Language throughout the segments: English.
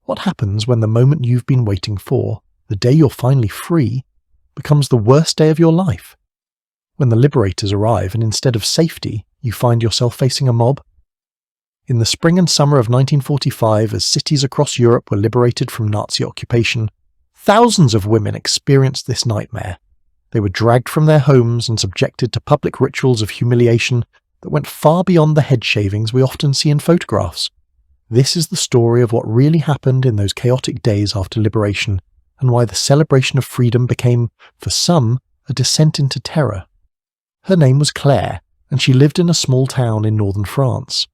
What happens when the moment you've been waiting for, the day you're finally free, becomes the worst day of your life? When the liberators arrive and instead of safety, you find yourself facing a mob? In the spring and summer of 1945, as cities across Europe were liberated from Nazi occupation, thousands of women experienced this nightmare. They were dragged from their homes and subjected to public rituals of humiliation that went far beyond the head shavings we often see in photographs. This is the story of what really happened in those chaotic days after liberation, and why the celebration of freedom became, for some, a descent into terror. Her name was Clare, and she lived in a small town in northern France.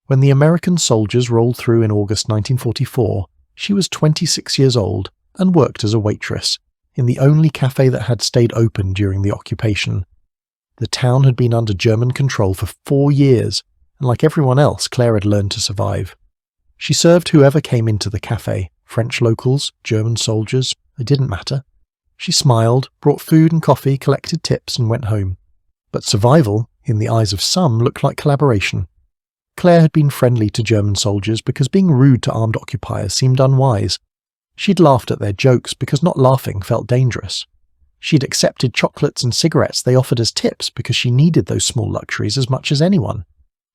When the American soldiers rolled through in August 1944, she was 26 years old and worked as a waitress in the only cafe that had stayed open during the occupation. The town had been under German control for 4 years, and like everyone else, Clare had learned to survive. She served whoever came into the cafe, French locals, German soldiers, it didn't matter. She smiled, brought food and coffee, collected tips, and went home. But survival, in the eyes of some, looked like collaboration. Clare had been friendly to German soldiers because being rude to armed occupiers seemed unwise. She'd laughed at their jokes because not laughing felt dangerous. She'd accepted chocolates and cigarettes they offered as tips because she needed those small luxuries as much as anyone.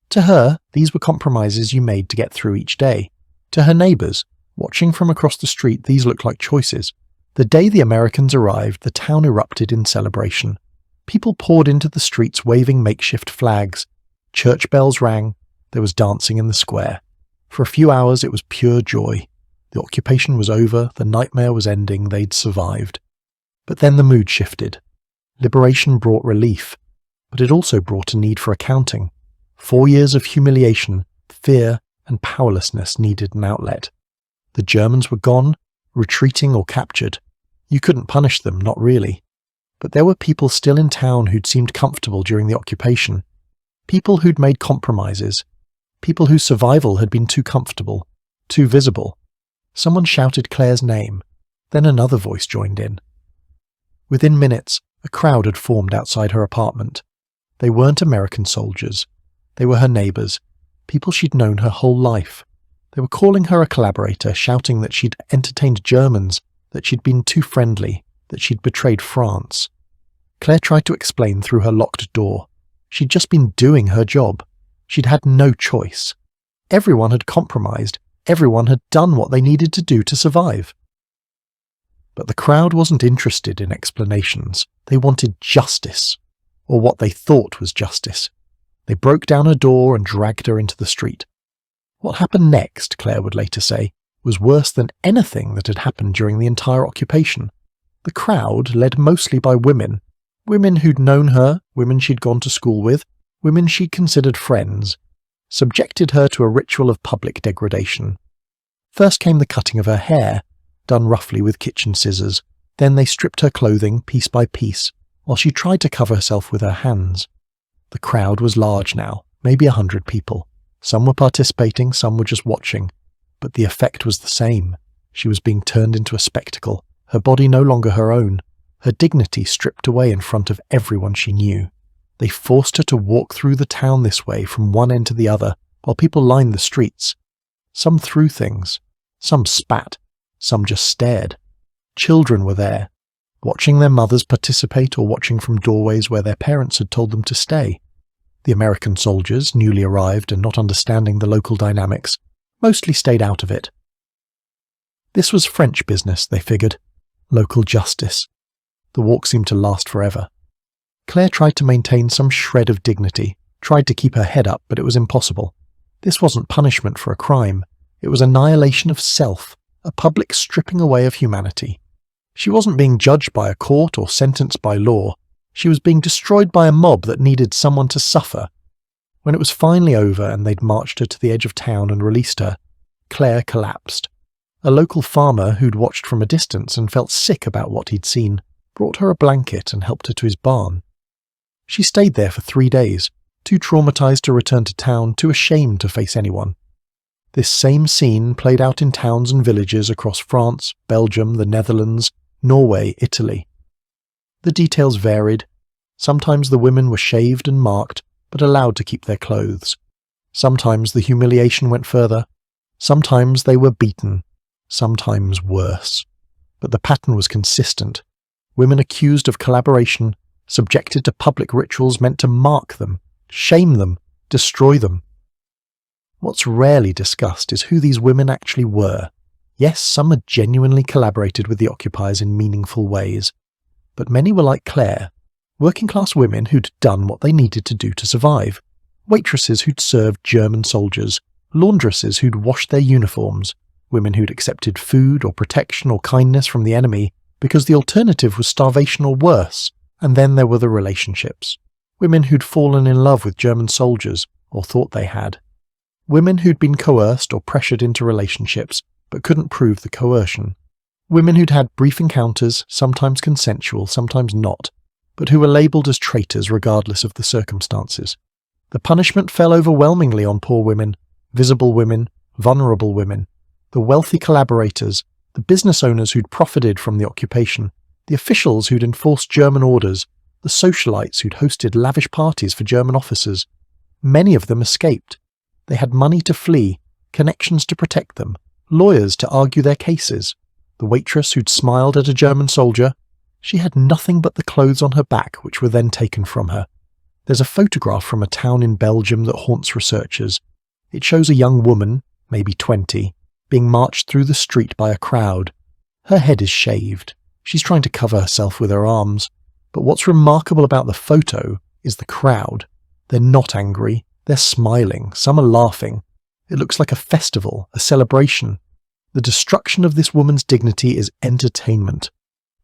To her, these were compromises you made to get through each day. To her neighbours, watching from across the street, these looked like choices. The day the Americans arrived, the town erupted in celebration. People poured into the streets waving makeshift flags. Church bells rang. There was dancing in the square. For a few hours it was pure joy. The occupation was over, the nightmare was ending, they'd survived. But then the mood shifted. Liberation brought relief, but it also brought a need for accounting. 4 years of humiliation, fear, and powerlessness needed an outlet. The Germans were gone, retreating or captured. You couldn't punish them, not really. But there were people still in town who'd seemed comfortable during the occupation. People who'd made compromises. People whose survival had been too comfortable, too visible. Someone shouted Clare's name. Then another voice joined in. Within minutes, a crowd had formed outside her apartment. They weren't American soldiers. They were her neighbours, people she'd known her whole life. They were calling her a collaborator, shouting that she'd entertained Germans, that she'd been too friendly, that she'd betrayed France. Clare tried to explain through her locked door. She'd just been doing her job. She'd had no choice. Everyone had compromised. Everyone had done what they needed to do to survive. But the crowd wasn't interested in explanations. They wanted justice, or what they thought was justice. They broke down her door and dragged her into the street. What happened next, Clare would later say, was worse than anything that had happened during the entire occupation. The crowd, led mostly by women who'd known her, women she'd gone to school with, women she'd considered friends, subjected her to a ritual of public degradation. First came the cutting of her hair, done roughly with kitchen scissors. Then they stripped her clothing piece by piece, while she tried to cover herself with her hands. The crowd was large now, maybe 100 people. Some were participating, some were just watching. But the effect was the same. She was being turned into a spectacle, her body no longer her own, her dignity stripped away in front of everyone she knew. They forced her to walk through the town this way from one end to the other, while people lined the streets. Some threw things, some spat, some just stared. Children were there, watching their mothers participate or watching from doorways where their parents had told them to stay. The American soldiers, newly arrived and not understanding the local dynamics, mostly stayed out of it. This was French business, they figured. Local justice. The walk seemed to last forever. Clare tried to maintain some shred of dignity, tried to keep her head up, but it was impossible. This wasn't punishment for a crime. It was annihilation of self, a public stripping away of humanity. She wasn't being judged by a court or sentenced by law. She was being destroyed by a mob that needed someone to suffer. When it was finally over and they'd marched her to the edge of town and released her, Clare collapsed. A local farmer who'd watched from a distance and felt sick about what he'd seen brought her a blanket and helped her to his barn. She stayed there for 3 days, too traumatized to return to town, too ashamed to face anyone. This same scene played out in towns and villages across France, Belgium, the Netherlands, Norway, Italy. The details varied. Sometimes the women were shaved and marked, but allowed to keep their clothes. Sometimes the humiliation went further. Sometimes they were beaten. sometimes worse. But the pattern was consistent. Women accused of collaboration, subjected to public rituals meant to mark them, shame them, destroy them. What's rarely discussed is who these women actually were. Yes, some had genuinely collaborated with the occupiers in meaningful ways, but many were like Clare, working-class women who'd done what they needed to do to survive, waitresses who'd served German soldiers, laundresses who'd washed their uniforms, women who'd accepted food or protection or kindness from the enemy because the alternative was starvation or worse. And then there were the relationships. Women who'd fallen in love with German soldiers, or thought they had. Women who'd been coerced or pressured into relationships, but couldn't prove the coercion. Women who'd had brief encounters, sometimes consensual, sometimes not, but who were labelled as traitors regardless of the circumstances. The punishment fell overwhelmingly on poor women, visible women, vulnerable women, the wealthy collaborators, the business owners who'd profited from the occupation, the officials who'd enforced German orders, the socialites who'd hosted lavish parties for German officers. Many of them escaped. They had money to flee, connections to protect them, lawyers to argue their cases. The waitress who'd smiled at a German soldier, she had nothing but the clothes on her back which were then taken from her. There's a photograph from a town in Belgium that haunts researchers. It shows a young woman, maybe 20, being marched through the street by a crowd. Her head is shaved. She's trying to cover herself with her arms. But what's remarkable about the photo is the crowd. They're not angry. They're smiling. Some are laughing. It looks like a festival, a celebration. The destruction of this woman's dignity is entertainment.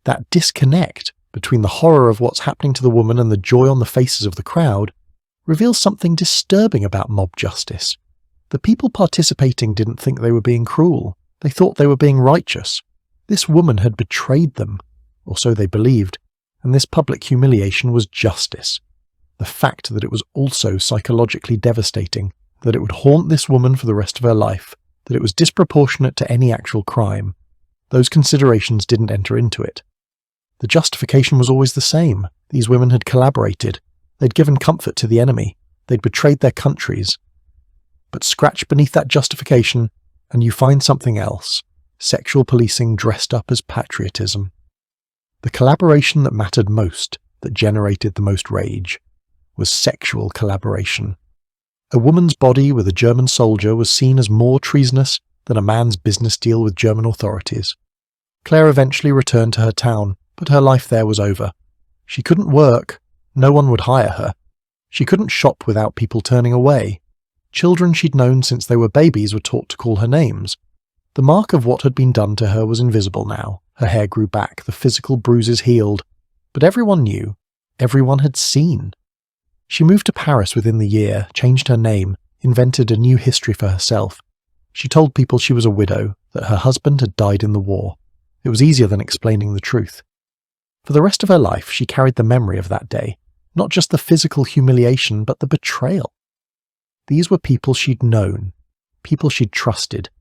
That disconnect between the horror of what's happening to the woman and the joy on the faces of the crowd reveals something disturbing about mob justice. The people participating didn't think they were being cruel. They thought they were being righteous. This woman had betrayed them, or so they believed, and this public humiliation was justice. The fact that it was also psychologically devastating, that it would haunt this woman for the rest of her life, that it was disproportionate to any actual crime, those considerations didn't enter into it. The justification was always the same. These women had collaborated. They'd given comfort to the enemy. They'd betrayed their countries. But scratch beneath that justification, and you find something else. Sexual policing dressed up as patriotism. The collaboration that mattered most, that generated the most rage, was sexual collaboration. A woman's body with a German soldier was seen as more treasonous than a man's business deal with German authorities. Clare eventually returned to her town, but her life there was over. She couldn't work. No one would hire her. She couldn't shop without people turning away. Children she'd known since they were babies were taught to call her names. The mark of what had been done to her was invisible now. Her hair grew back, the physical bruises healed. But everyone knew. Everyone had seen. She moved to Paris within the year, changed her name, invented a new history for herself. She told people she was a widow, that her husband had died in the war. It was easier than explaining the truth. For the rest of her life, she carried the memory of that day, not just the physical humiliation, but the betrayal. These were people she'd known, people she'd trusted,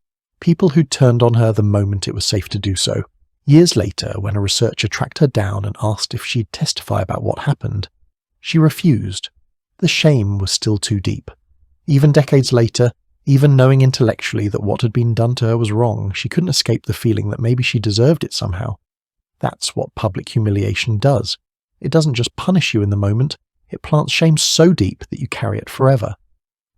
people who'd turned on her the moment it was safe to do so. Years later, when a researcher tracked her down and asked if she'd testify about what happened, she refused. The shame was still too deep. Even decades later, even knowing intellectually that what had been done to her was wrong, she couldn't escape the feeling that maybe she deserved it somehow. That's what public humiliation does. It doesn't just punish you in the moment, it plants shame so deep that you carry it forever.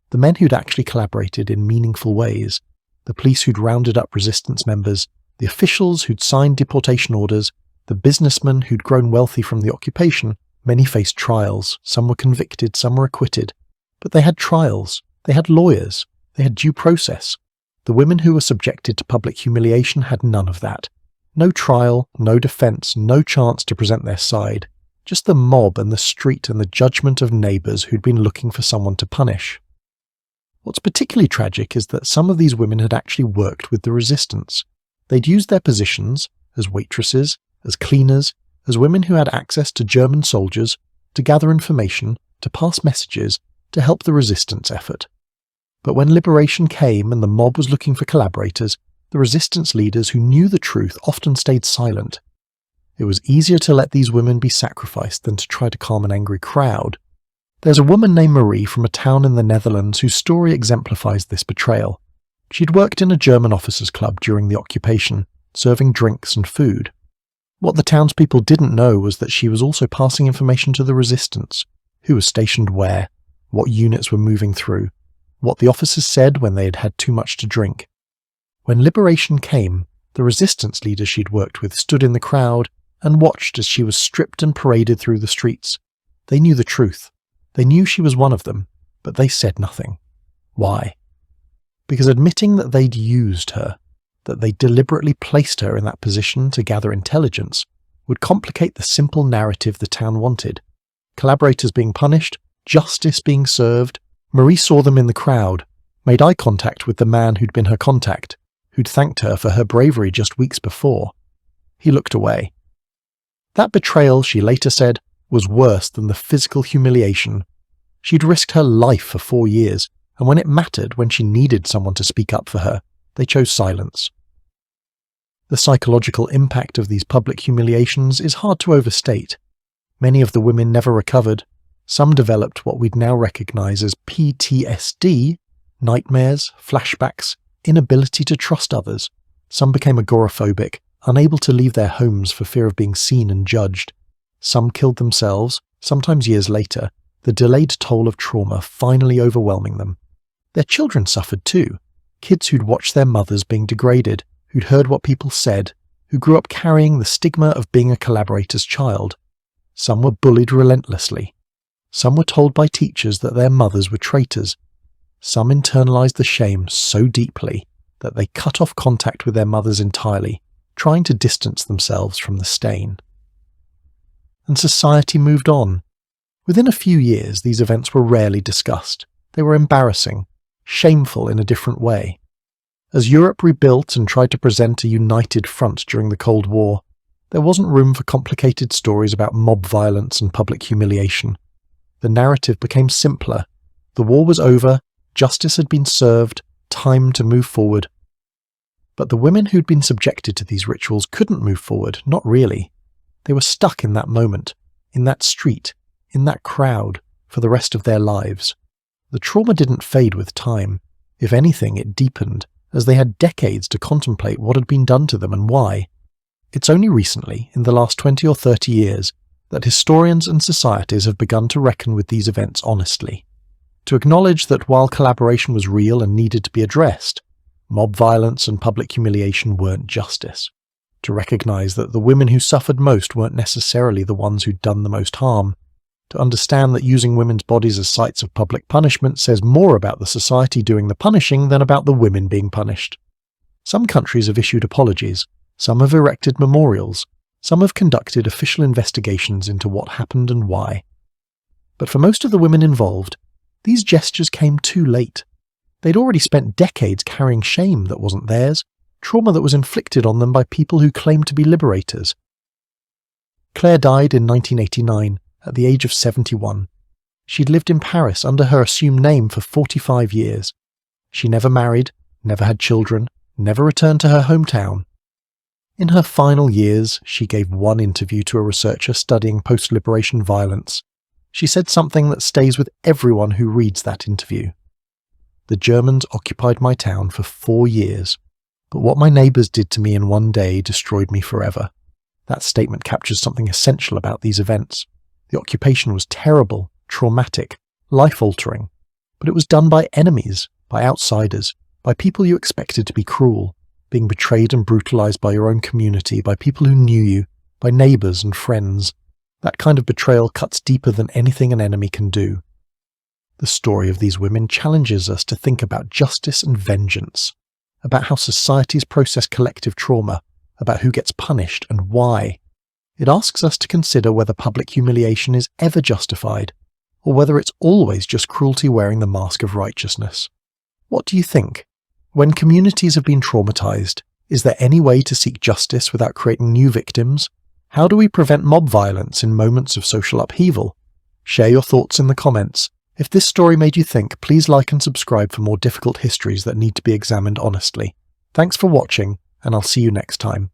The men who'd actually collaborated in meaningful ways, the police who'd rounded up resistance members, the officials who'd signed deportation orders, the businessmen who'd grown wealthy from the occupation, many faced trials, some were convicted, some were acquitted. But they had trials, they had lawyers, they had due process. The women who were subjected to public humiliation had none of that. No trial, no defence, no chance to present their side. Just the mob and the street and the judgment of neighbours who'd been looking for someone to punish. What's particularly tragic is that some of these women had actually worked with the resistance. They'd used their positions, as waitresses, as cleaners, as women who had access to German soldiers, to gather information, to pass messages, to help the resistance effort. But when liberation came and the mob was looking for collaborators, the resistance leaders who knew the truth often stayed silent. It was easier to let these women be sacrificed than to try to calm an angry crowd. There's a woman named Marie from a town in the Netherlands whose story exemplifies this betrayal. She'd worked in a German officers' club during the occupation, serving drinks and food. What the townspeople didn't know was that she was also passing information to the resistance, who was stationed where, what units were moving through, what the officers said when they had had too much to drink. When liberation came, the resistance leaders she'd worked with stood in the crowd and watched as she was stripped and paraded through the streets. They knew the truth. They knew she was one of them, but they said nothing. Why? Because admitting that they'd used her, that they deliberately placed her in that position to gather intelligence, would complicate the simple narrative the town wanted. Collaborators being punished, justice being served. Marie saw them in the crowd, made eye contact with the man who'd been her contact, who'd thanked her for her bravery just weeks before. He looked away. That betrayal, she later said, was worse than the physical humiliation. She'd risked her life for 4 years, and when it mattered, when she needed someone to speak up for her, they chose silence. The psychological impact of these public humiliations is hard to overstate. Many of the women never recovered. Some developed what we'd now recognize as PTSD, nightmares, flashbacks, inability to trust others. Some became agoraphobic, unable to leave their homes for fear of being seen and judged. Some killed themselves, sometimes years later, the delayed toll of trauma finally overwhelming them. Their children suffered too, kids who'd watched their mothers being degraded, who'd heard what people said, who grew up carrying the stigma of being a collaborator's child. Some were bullied relentlessly. Some were told by teachers that their mothers were traitors. Some internalized the shame so deeply that they cut off contact with their mothers entirely, trying to distance themselves from the stain. And society moved on. Within a few years, these events were rarely discussed. They were embarrassing, shameful in a different way. As Europe rebuilt and tried to present a united front during the Cold War, there wasn't room for complicated stories about mob violence and public humiliation. The narrative became simpler. The war was over, justice had been served, time to move forward. But the women who'd been subjected to these rituals couldn't move forward, not really. They were stuck in that moment, in that street, in that crowd, for the rest of their lives. The trauma didn't fade with time. If anything, it deepened, as they had decades to contemplate what had been done to them and why. It's only recently, in the last 20 or 30 years, that historians and societies have begun to reckon with these events honestly. To acknowledge that while collaboration was real and needed to be addressed, mob violence and public humiliation weren't justice. To recognize that the women who suffered most weren't necessarily the ones who'd done the most harm. To understand that using women's bodies as sites of public punishment says more about the society doing the punishing than about the women being punished. Some countries have issued apologies, some have erected memorials, some have conducted official investigations into what happened and why. But for most of the women involved, these gestures came too late. They'd already spent decades carrying shame that wasn't theirs, trauma that was inflicted on them by people who claimed to be liberators. Clare died in 1989, at the age of 71. She'd lived in Paris under her assumed name for 45 years. She never married, never had children, never returned to her hometown. In her final years, she gave one interview to a researcher studying post-liberation violence. She said something that stays with everyone who reads that interview. "The Germans occupied my town for 4 years, but what my neighbours did to me in one day destroyed me forever." That statement captures something essential about these events. The occupation was terrible, traumatic, life-altering, but it was done by enemies, by outsiders, by people you expected to be cruel, being betrayed and brutalized by your own community, by people who knew you, by neighbours and friends. That kind of betrayal cuts deeper than anything an enemy can do. The story of these women challenges us to think about justice and vengeance, about how societies process collective trauma, about who gets punished and why. It asks us to consider whether public humiliation is ever justified, or whether it's always just cruelty wearing the mask of righteousness. What do you think? When communities have been traumatized, is there any way to seek justice without creating new victims? How do we prevent mob violence in moments of social upheaval? Share your thoughts in the comments. If this story made you think, please like and subscribe for more difficult histories that need to be examined honestly. Thanks for watching, and I'll see you next time.